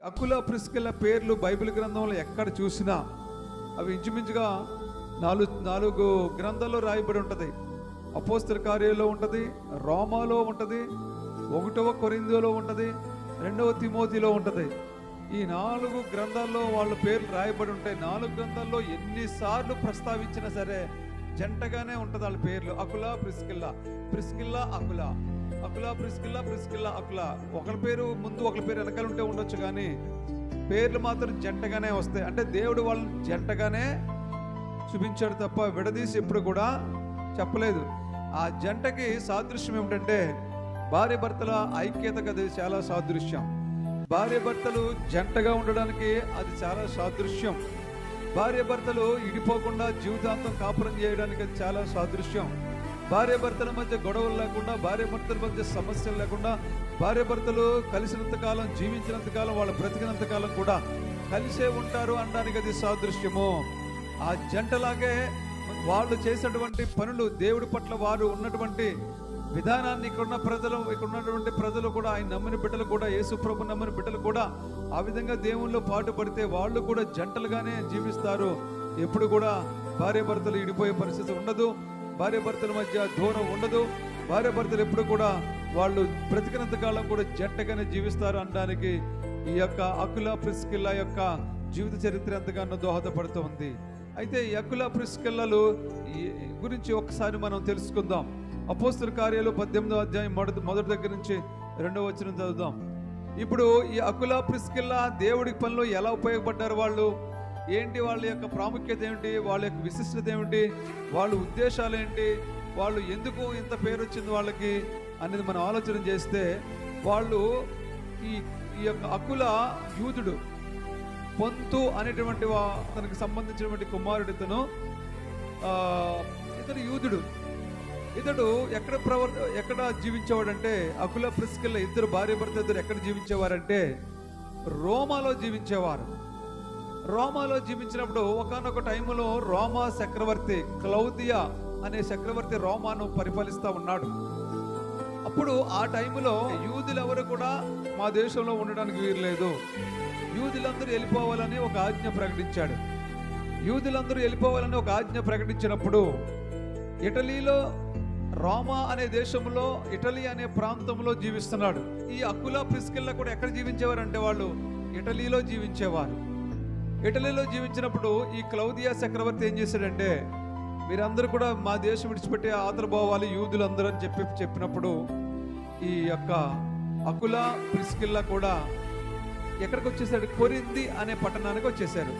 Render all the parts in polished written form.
అకుల ప్రిస్కిల పేర్లు బైబిల్ గ్రంథంలో ఎక్కడ చూసినా అవి ఇంచుమించుగా నాలుగు గ్రంథాల్లో రాయబడి ఉంటుంది. అపోస్తల కార్యాల్లో ఉంటుంది, రోమాలో ఉంటుంది, 1వ కొరింథీలో ఉంటుంది, 2వ తిమోతిలో ఉంటుంది. ఈ 4 గ్రంథాల్లో వాళ్ళ పేర్లు రాయబడి ఉంటాయి. 4 గ్రంథాల్లో ఎన్నిసార్లు ప్రస్తావించినా సరే జంటగానే ఉంటుంది వాళ్ళ పేర్లు. అకుల ప్రిస్కిల్లా, ప్రిస్కిల్లా అకుల, అకుల ప్రిస్కిల్లా, ప్రిస్కిల్లా అకుల. ఒకరి పేరు ముందు ఒకరి పేరు వెనకాల ఉంటే ఉండొచ్చు, కానీ పేర్లు మాత్రం జంటగానే వస్తాయి. అంటే దేవుడు వాళ్ళని జంటగానే చూపించాడు తప్ప విడదీసి ఎప్పుడు కూడా చెప్పలేదు. ఆ జంటకి సాదృశ్యం ఏమిటంటే భార్య భర్తల ఐక్యతకు అది చాలా సాదృశ్యం. భార్య భర్తలు జంటగా ఉండడానికి అది చాలా సాదృశ్యం. భార్య భర్తలు ఇడిపోకుండా జీవితాంతం కాపురం చేయడానికి అది చాలా సాదృశ్యం. భార్య భర్తల మధ్య గొడవలు లేకుండా, భార్య భర్తల మధ్య సమస్యలు లేకుండా, భార్య భర్తలు కలిసినంత కాలం, జీవించినంత కాలం, వాళ్ళు బ్రతికినంత కాలం కూడా కలిసే ఉంటారు అనడానికి అది సాదృశ్యము. ఆ జంటలాగే వాళ్ళు చేసినటువంటి పనులు, దేవుడి పట్ల వారు ఉన్నటువంటి విధానాన్ని ఇక్కడ ఉన్నటువంటి ప్రజలు కూడా, ఆయన నమ్మిన బిడ్డలు కూడా, యేసు ప్రభు నమ్మిన బిడ్డలు కూడా ఆ విధంగా దేవుల్లో పాటుపడితే వాళ్ళు కూడా జంటలుగానే జీవిస్తారు. ఎప్పుడు కూడా భార్య భర్తలు ఇడిపోయే పరిస్థితి ఉండదు, భార్య భర్తల మధ్య దూరం ఉండదు. భార్య భర్తలు ఎప్పుడు కూడా వాళ్ళు బ్రతికినంత కాలం కూడా జంటగానే జీవిస్తారు అనడానికి ఈ యొక్క అకుల ప్రిస్కిల్లా యొక్క జీవిత చరిత్ర ఎంతగానో దోహదపడుతూ ఉంది. అయితే ఈ అకుల ప్రిస్కిల్లాలు గురించి ఒకసారి మనం తెలుసుకుందాం. అపోస్తల కార్యాలు 18వ అధ్యాయం మొదటి దగ్గర నుంచి 2వ వచనం చదువుదాం. ఇప్పుడు ఈ అకుల ప్రిస్కిల్లా దేవుడి పనిలో ఎలా ఉపయోగపడ్డారు, వాళ్ళు ఏంటి, వాళ్ళ యొక్క ప్రాముఖ్యత ఏమిటి, వాళ్ళ యొక్క విశిష్టత ఏమిటి, వాళ్ళ ఉద్దేశాలు ఏంటి, వాళ్ళు ఎందుకు ఇంత పేరు వచ్చింది వాళ్ళకి అనేది మనం ఆలోచన చేస్తే, వాళ్ళు ఈ యొక్క అకుల యూదుడు, పొంతు అనేటువంటి తనకు సంబంధించినటువంటి కుమారుడు ఇతను యూదుడు. ఇతడు ఎక్కడ జీవించేవాడంటే, అకుల ప్రిస్కిల్లా ఇద్దరు భార్య భర్త ఇద్దరు ఎక్కడ జీవించేవారంటే రోమాలో జీవించేవారు. రోమాలో జీవించినప్పుడు ఒకానొక టైంలో రోమా చక్రవర్తి క్లౌదియా అనే చక్రవర్తి రోమాను పరిపాలిస్తూ ఉన్నాడు. అప్పుడు ఆ టైంలో యూదులెవరు కూడా మా దేశంలో ఉండడానికి వీరలేదు, యూదులందరూ వెళ్ళిపోవాలని ఒక ఆజ్ఞ ప్రకటించాడు. యూదులందరూ వెళ్ళిపోవాలని ఒక ఆజ్ఞ ప్రకటించినప్పుడు ఇటలీలో, రోమా అనే దేశంలో, ఇటలీ అనే ప్రాంతంలో జీవిస్తున్నాడు. ఈ అకుల ప్రిస్కిల్లా కూడా ఎక్కడ జీవించేవారంటే వాళ్ళు ఇటలీలో జీవించేవారు. ఇటలీలో జీవించినప్పుడు ఈ క్లౌదియా చక్రవర్తి ఏం చేశాడంటే, మీరందరూ కూడా మా దేశం విడిచిపెట్టి ఆతలు పోవాలి యూదులందరూ అని చెప్పినప్పుడు ఈ యొక్క అకుల ప్రిస్కిల్లా కూడా ఎక్కడికి వచ్చేసాడు, కొరింథీ అనే పట్టణానికి వచ్చేసారు.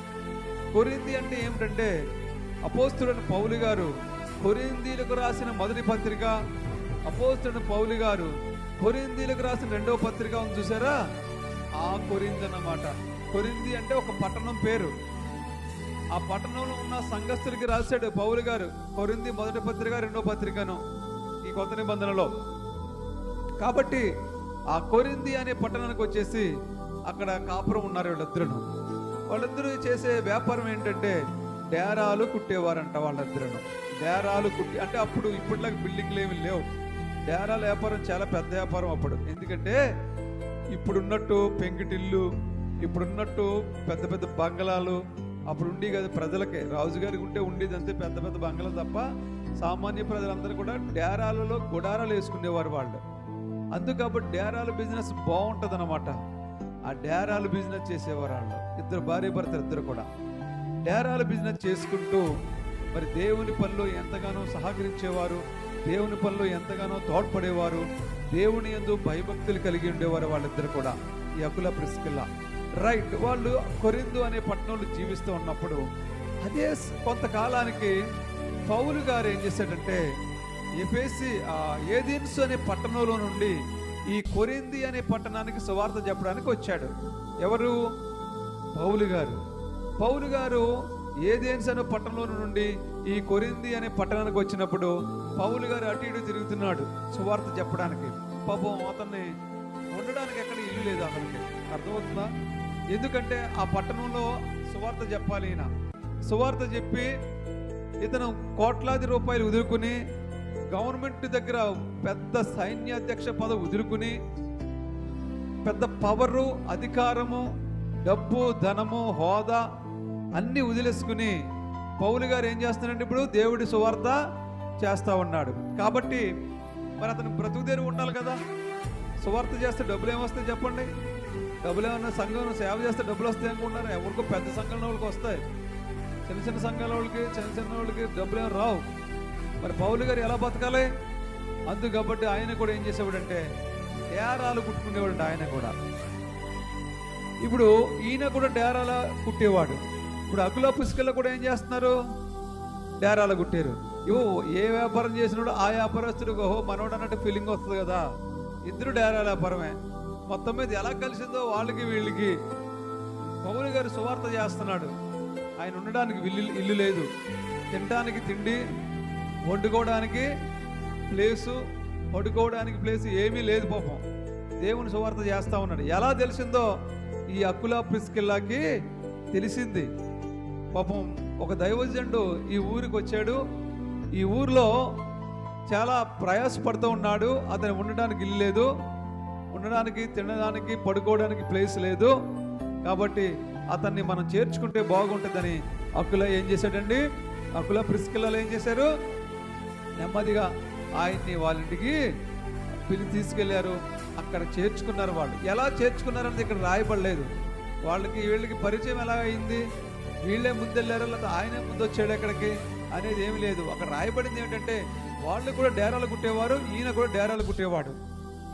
కొరింథీ అంటే ఏమిటంటే, అపోస్తలుడైన పౌలు గారు కొరింథీలకు రాసిన మొదటి పత్రిక, అపోస్తలుడైన పౌలు గారు కొరింథీలకు రాసిన 2వ పత్రిక ఉంది చూసారా, ఆ కొరింథీ అన్నమాట. కొరింథీ అంటే ఒక పట్టణం పేరు. ఆ పట్టణంలో ఉన్న సంఘస్థులకి రాశాడు పౌలు గారు కొరింథీ మొదటి పత్రిక, 2వ పత్రికను ఈ కొత్త నిబంధనలో. కాబట్టి ఆ కొరింథీ అనే పట్టణానికి వచ్చేసి అక్కడ కాపురం ఉన్నారు వీళ్ళిద్దరును. వాళ్ళిద్దరూ చేసే వ్యాపారం ఏంటంటే డేరాలు కుట్టేవారంట. వాళ్ళిద్దరును డేరాలు కుట్టి, అంటే అప్పుడు ఇప్పటిలాగా బిల్డింగ్లు ఏమి లేవు. డేరాల వ్యాపారం చాలా పెద్ద వ్యాపారం అప్పుడు. ఎందుకంటే ఇప్పుడున్నట్టు పెంకిటిల్లు, ఇప్పుడున్నట్టు పెద్ద పెద్ద బంగళాలు అప్పుడు ఉండి కదా ప్రజలకే. రాజుగారికి ఉంటే ఉండేది అంతే పెద్ద పెద్ద బంగళాలు తప్ప సామాన్య ప్రజలందరూ కూడా డేరాలలో గుడారాలు వేసుకునేవారు వాళ్ళు. అందుకప్పుడు డేరాల బిజినెస్ బాగుంటుంది అనమాట. ఆ డేరాలు బిజినెస్ చేసేవారు వాళ్ళు. ఇద్దరు భార్య భర్త ఇద్దరు కూడా డేరాల బిజినెస్ చేసుకుంటూ మరి దేవుని పనిలో ఎంతగానో సహకరించేవారు, దేవుని పనిలో ఎంతగానో తోడ్పడేవారు, దేవుని యందు భయభక్తులు కలిగి ఉండేవారు వాళ్ళిద్దరు కూడా, ఈ అకుల ప్రిస్కిల్లా. రైట్. వాళ్ళు కొరింథు అనే పట్టణంలో జీవిస్తూ ఉన్నప్పుడు అదే కొంతకాలానికి పౌలు గారు ఏం చేశాడంటే ఏథెన్స్ అనే పట్టణంలో నుండి ఈ కొరింథీ అనే పట్టణానికి సువార్త చెప్పడానికి వచ్చాడు. ఎవరు? పౌలు గారు. పౌలు గారు ఏథెన్స్ అనే పట్టణంలో నుండి ఈ కొరింథీ అనే పట్టణానికి వచ్చినప్పుడు పౌలు గారు అటు ఇటు తిరుగుతున్నాడు సువార్త చెప్పడానికి. పాపం అతన్ని ఉండడానికి ఎక్కడ ఇల్లు లేదు అతనికి. అర్థమవుతుందా? ఎందుకంటే ఆ పట్టణంలో సువార్త చెప్పాలి. ఈయన సువార్త చెప్పి ఇతను కోట్లాది రూపాయలు వదులుకుని, గవర్నమెంట్ దగ్గర పెద్ద సైన్యాధ్యక్ష పదవి వదులుకుని, పెద్ద పవరు, అధికారము, డబ్బు, ధనము, హోదా అన్నీ వదిలేసుకుని పౌలు గారు ఏం చేస్తున్నారంటే ఇప్పుడు దేవుడి సువార్త చేస్తూ ఉన్నాడు. కాబట్టి మరి అతను బ్రతుకుదేరు ఉండాలి కదా. సువార్త చేస్తే డబ్బులు ఏమొస్తాయి చెప్పండి? డబ్బులు ఏమన్నా సంఘం సేవ చేస్తే డబ్బులు వస్తాయి అనుకుంటున్నారు? ఎవరికో పెద్ద సంఘాల వాళ్ళకి వస్తాయి, చిన్న చిన్న సంఘాల వాళ్ళకి, చిన్న వాళ్ళకి డబ్బులు ఏమి రావు. మరి పౌలు గారు ఎలా బతకాలి? అందుకు కాబట్టి ఆయన కూడా ఏం చేసేవాడంటే డేరాలు కుట్టుకునేవాడు. ఆయన కూడా ఇప్పుడు ఈయన కూడా డేరాల కుట్టేవాడు. ఇప్పుడు అకుల పుష్కల్లో కూడా ఏం చేస్తున్నారు? డేరాలు కుట్టారు. ఏ వ్యాపారం చేసినాడు ఆ వ్యాపారస్తుడు ఓహో మనోడు అన్నట్టు ఫీలింగ్ వస్తుంది కదా. ఇద్దరు డేరాల వ్యాపారమే. మొత్తం మీద ఎలా కలిసిందో వాళ్ళకి వీళ్ళకి. పౌలు గారు సువార్త చేస్తున్నాడు. ఆయన ఉండడానికి ఇల్లు లేదు, తినడానికి తిండి, వండుకోవడానికి ప్లేసు, పడుకోవడానికి ప్లేసు ఏమీ లేదు. పాపం దేవుని సువార్త చేస్తూ ఉన్నాడు. ఎలా తెలిసిందో ఈ అకుల ప్రిస్కిల్లాకి తెలిసింది. పాపం ఒక దైవజనుడు ఈ ఊరికి వచ్చాడు. ఈ ఊరిలో చాలా ప్రయాసపడుతూ ఉన్నాడు. అతను ఉండడానికి ఇల్లు లేదు, ఉండడానికి తినడానికి పడుకోవడానికి ప్లేస్ లేదు. కాబట్టి అతన్ని మనం చేర్చుకుంటే బాగుంటుందని అకుల ఏం చేశాడండి? అకుల ప్రిస్కిల్లాలు ఏం చేశారు? నెమ్మదిగా ఆయన్ని వాళ్ళ ఇంటికి తీసుకెళ్లారు. అక్కడ చేర్చుకున్నారు. వాళ్ళు ఎలా చేర్చుకున్నారనేది ఇక్కడ రాయబడలేదు. వాళ్ళకి వీళ్ళకి పరిచయం ఎలా అయింది, వీళ్ళే ముందెళ్ళారు లేదా ఆయనే ముందు వచ్చాడు ఎక్కడికి అనేది ఏమి లేదు. అక్కడ రాయబడింది ఏమిటంటే వాళ్ళు కూడా డేరాలు కుట్టేవారు, ఈయన కూడా డేరాలు కుట్టేవాడు.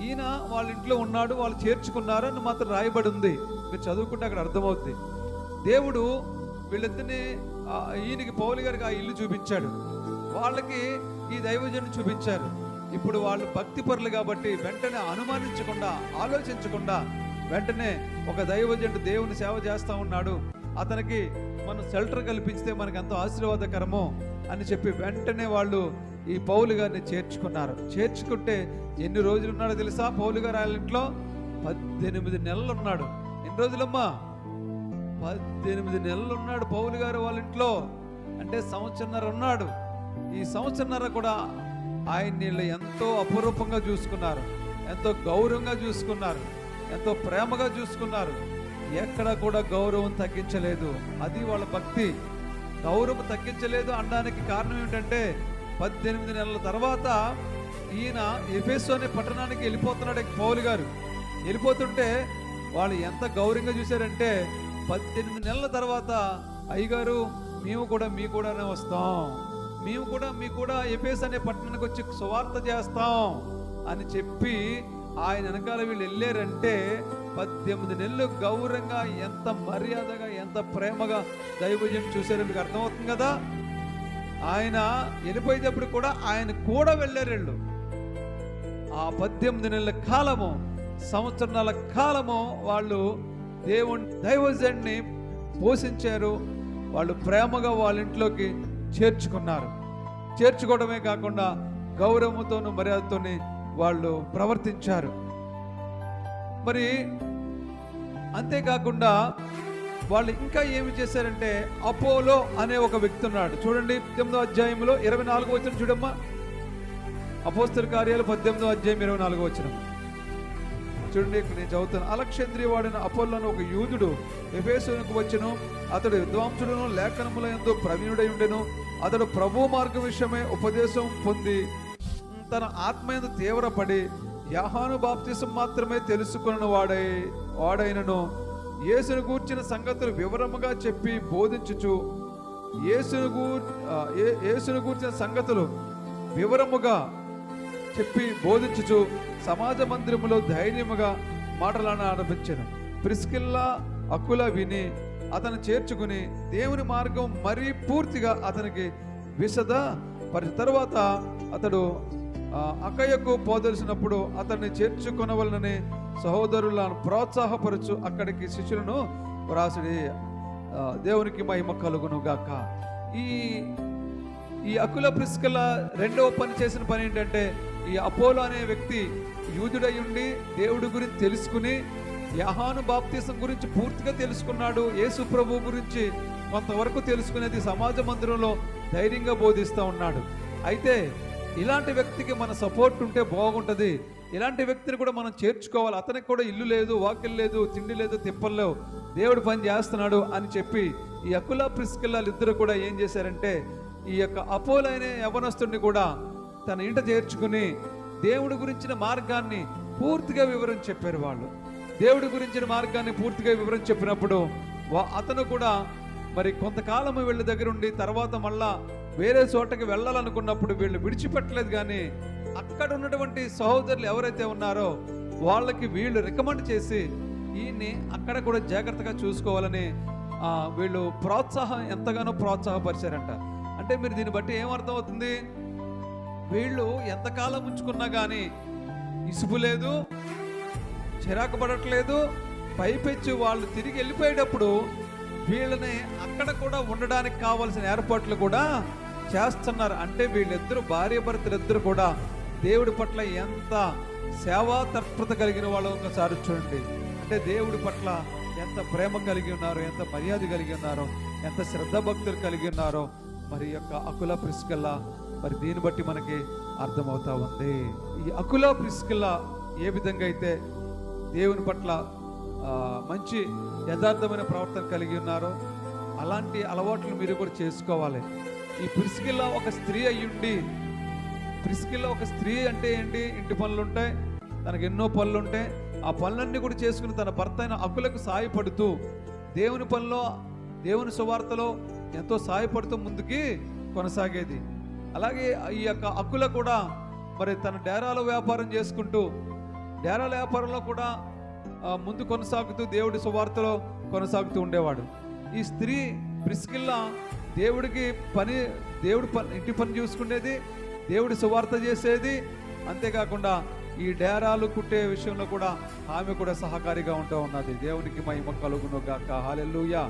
ఈయన వాళ్ళ ఇంట్లో ఉన్నాడు, వాళ్ళు చేర్చుకున్నారు అని మాత్రం రాయబడి ఉంది. మీరు చదువుకుంటే అక్కడ అర్థమవుతుంది. దేవుడు వీళ్ళిద్దరిని ఈయనకి పౌలు గారికి ఆ ఇల్లు చూపించాడు, వాళ్ళకి ఈ దైవజనుని చూపించారు. ఇప్పుడు వాళ్ళు భక్తి పరులు కాబట్టి వెంటనే అనుమానించకుండా, ఆలోచించకుండా వెంటనే ఒక దైవజనుడు దేవుని సేవ చేస్తూ ఉన్నాడు, అతనికి మనం షెల్టర్ కల్పిస్తే మనకు ఎంతో ఆశీర్వాదకరమో అని చెప్పి వెంటనే వాళ్ళు ఈ పౌలు గారిని చేర్చుకున్నారు. చేర్చుకుంటే ఎన్ని రోజులు ఉన్నాడో తెలుసా? పౌలు గారు వాళ్ళ ఇంట్లో 18 నెలలు ఉన్నాడు. ఎన్ని రోజులమ్మా? 18 నెలలు ఉన్నాడు పౌలు గారు వాళ్ళ ఇంట్లో. అంటే సంవత్సరన్నర ఉన్నాడు. ఈ సంవత్సరన్నర కూడా ఆయన్ని ఎంతో అపురూపంగా చూసుకున్నారు, ఎంతో గౌరవంగా చూసుకున్నారు, ఎంతో ప్రేమగా చూసుకున్నారు. ఎక్కడ కూడా గౌరవం తగ్గించలేదు. అది వాళ్ళ భక్తి. గౌరవం తగ్గించలేదు అనడానికి కారణం ఏమిటంటే 18 నెలల తర్వాత ఈయన ఎఫెసు అనే పట్టణానికి వెళ్ళిపోతున్నాడు పౌలు గారు. వెళ్ళిపోతుంటే వాళ్ళు ఎంత గౌరవంగా చూశారంటే 18 నెలల తర్వాత అయ్యగారు మేము కూడా మీ కూడానే వస్తాం, మేము కూడా మీ కూడా ఎఫెసు అనే పట్టణానికి వచ్చి సువార్త చేస్తాం అని చెప్పి ఆయన వెనకాల వీళ్ళు వెళ్ళారంటే 18 నెలలు గౌరవంగా, ఎంత మర్యాదగా, ఎంత ప్రేమగా దైవజనం చూశారో మీకు అర్థమవుతుంది కదా. ఆయన వెళ్ళిపోయేటప్పుడు కూడా ఆయన కూడా వెళ్ళారు వీళ్ళు. ఆ 18 నెలల కాలము, సంవత్సరాల కాలము వాళ్ళు దైవజన్ని పోషించారు. వాళ్ళు ప్రేమగా వాళ్ళ ఇంట్లోకి చేర్చుకున్నారు. చేర్చుకోవడమే కాకుండా గౌరవంతోనూ మర్యాదతోని వాళ్ళు ప్రవర్తించారు. మరి అంతేకాకుండా వాళ్ళు ఇంకా ఏమి చేశారంటే అపోలో అనే ఒక వ్యక్తి ఉన్నాడు. చూడండి 18వ అధ్యాయంలో 24వ వచనం చూడమ్మా. అపోస్తల కార్యాలు 18వ అధ్యాయం 24వ వచనం చూడండి. ఇక్కడ నేను చదువుతాను. అలెగ్జాంద్రియ వాడిన అపోలోను ఒక యూదుడు ఎఫెసునకు వచ్చెను. అతడు విద్వాంసుడును, లేఖనముల యందు ప్రవీణుడై ఉండెను. అతడు ప్రభు మార్గ విషయమై ఉపదేశం పొంది తన ఆత్మయందు తీవ్రపడి యోహాను బాప్తిసం మాత్రమే తెలుసుకున్న వాడైనను యేసును గూర్చిన సంగతులు వివరముగా చెప్పి బోధించుచు, యేసును గూర్చిన సంగతులు వివరముగా చెప్పి బోధించుచు సమాజ మందిరములో ధైర్యముగా మాటలను ఆరంభించెను. ప్రిస్కిల్లా అకుల విని అతను చేర్చుకుని దేవుని మార్గం మరీ పూర్తిగా అతనికి విశద తర్వాత అతడు అకయకు పోదలిసినప్పుడు అతన్ని చేర్చుకొనవలనని సహోదరులను ప్రోత్సాహపరచు అక్కడికి శిష్యులను వ్రాసుడి. దేవునికి మహిమ కలుగును గాక. ఈ అకుల ప్రిస్కిల్లా రెండవ పని చేసిన పని ఏంటంటే, ఈ అపోలో అనే వ్యక్తి యూదుడై ఉండి దేవుడి గురించి తెలుసుకుని యోహాను బాప్తిసం గురించి పూర్తిగా తెలుసుకున్నాడు. యేసు ప్రభు గురించి కొంతవరకు తెలుసుకునేది సమాజ మందిరంలో ధైర్యంగా బోధిస్తూ ఉన్నాడు. అయితే ఇలాంటి వ్యక్తికి మన సపోర్ట్ ఉంటే బాగుంటుంది. ఇలాంటి వ్యక్తిని కూడా మనం చేర్చుకోవాలి. అతనికి కూడా ఇల్లు లేదు, వాకిల్ లేదు, తిండి లేదు, తిప్పలు లేవు, దేవుడు పని చేస్తున్నాడు అని చెప్పి ఈ అకుల ప్రిస్కిల్లాలు ఇద్దరు కూడా ఏం చేశారంటే ఈ యొక్క అపోలో అనే యవనస్తుడిని కూడా తన ఇంట చేర్చుకుని దేవుడి గురించిన మార్గాన్ని పూర్తిగా వివరం చెప్పారు. వాళ్ళు దేవుడి గురించిన మార్గాన్ని పూర్తిగా వివరం చెప్పినప్పుడు అతను కూడా మరి కొంతకాలం వీళ్ళ దగ్గర ఉండి తర్వాత మళ్ళా వేరే చోటకి వెళ్ళాలనుకున్నప్పుడు వీళ్ళు విడిచిపెట్టలేదు. కానీ అక్కడ ఉన్నటువంటి సహోదరులు ఎవరైతే ఉన్నారో వాళ్ళకి వీళ్ళు రికమెండ్ చేసి ఈయన్ని అక్కడ కూడా జాగ్రత్తగా చూసుకోవాలని వీళ్ళు ఎంతగానో ప్రోత్సాహపరిచారంట. అంటే మీరు దీన్ని బట్టి ఏమర్థం అవుతుంది, వీళ్ళు ఎంతకాలం ఉంచుకున్నా కానీ ఇసుపు లేదు, చిరాకు పడట్లేదు, పైపెచ్చి వాళ్ళు తిరిగి వెళ్ళిపోయేటప్పుడు వీళ్ళని అక్కడ కూడా ఉండడానికి కావాల్సిన ఏర్పాట్లు కూడా చేస్తున్నారు. అంటే వీళ్ళిద్దరూ భార్య భర్తలిద్దరు కూడా దేవుడి పట్ల ఎంత సేవా తత్పరత కలిగిన వాళ్ళు ఒకసారి చూడండి. అంటే దేవుడి పట్ల ఎంత ప్రేమ కలిగి ఉన్నారో, ఎంత మర్యాద కలిగి ఉన్నారో, ఎంత శ్రద్ధ భక్తులు కలిగి ఉన్నారో మరి యొక్క అకుల ప్రిస్కిల్లా మరి దీన్ని బట్టి మనకి అర్థమవుతా ఉంది. ఈ అకుల ప్రిస్కిల్లా ఏ విధంగా అయితే దేవుని పట్ల మంచి యథార్థమైన ప్రవర్తన కలిగి ఉన్నారో అలాంటి అలవాట్లు మీరు కూడా చేసుకోవాలి. ఈ ప్రిస్కిల్లా ఒక స్త్రీ అయ్యుండి, ప్రిస్కిల్లా ఒక స్త్రీ అంటే ఏంటి, ఇంటి పనులు ఉంటాయి, తనకు ఎన్నో పనులు ఉంటాయి, ఆ పనులన్నీ కూడా చేసుకుని తన భర్త అయిన అకులకు సాయపడుతూ దేవుని పనిలో దేవుని సువార్తలో ఎంతో సాయపడుతూ ముందుకి కొనసాగేది. అలాగే ఈ యొక్క అకుల కూడా మరి తన డేరాల వ్యాపారం చేసుకుంటూ డేరాల వ్యాపారంలో కూడా ముందు కొనసాగుతూ దేవుడి సువార్తలో కొనసాగుతూ ఉండేవాడు. ఈ స్త్రీ ప్రిస్కిల్లా దేవుడికి ఇంటి పని చూసుకునేది, దేవుడి సువార్త చేసేది, అంతేకాకుండా ఈ డేరాలు కుట్టే విషయంలో కూడా ఆమె కూడా సహకారిగా ఉంటూ ఉన్నది. దేవునికి మహిమ కలుగును గాక. హల్లెలూయా.